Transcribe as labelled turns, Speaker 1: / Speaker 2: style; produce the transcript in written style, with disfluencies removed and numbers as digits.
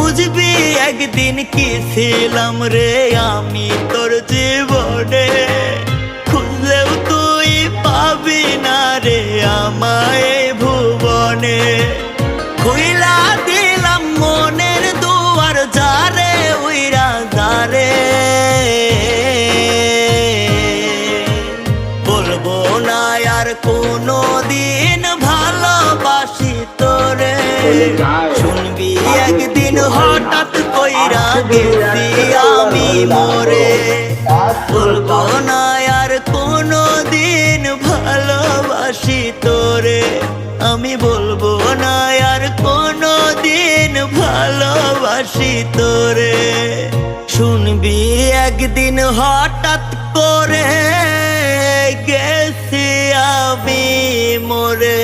Speaker 1: বুঝবি একদিন কি ছিলাম রে আমি তোর জীবনে, খুঁজলেও তুই পাবি না রে আমায় ভুবনে। খুইলা দিলাম মনের দুয়ার যারে উইরা যারে, বলবো না আর কোনো দিন ভালোবাসি তোরে। শুনবি একদিন হঠাৎ কইরা গেছি আমি মরে, বলবো না আর কোনো দিন ভালোবাসি তোরে। আমি বলবো না আর কোনো দিন ভালোবাসি তোরে। শুনবি একদিন হঠাৎ করে গেছি আমি মরে।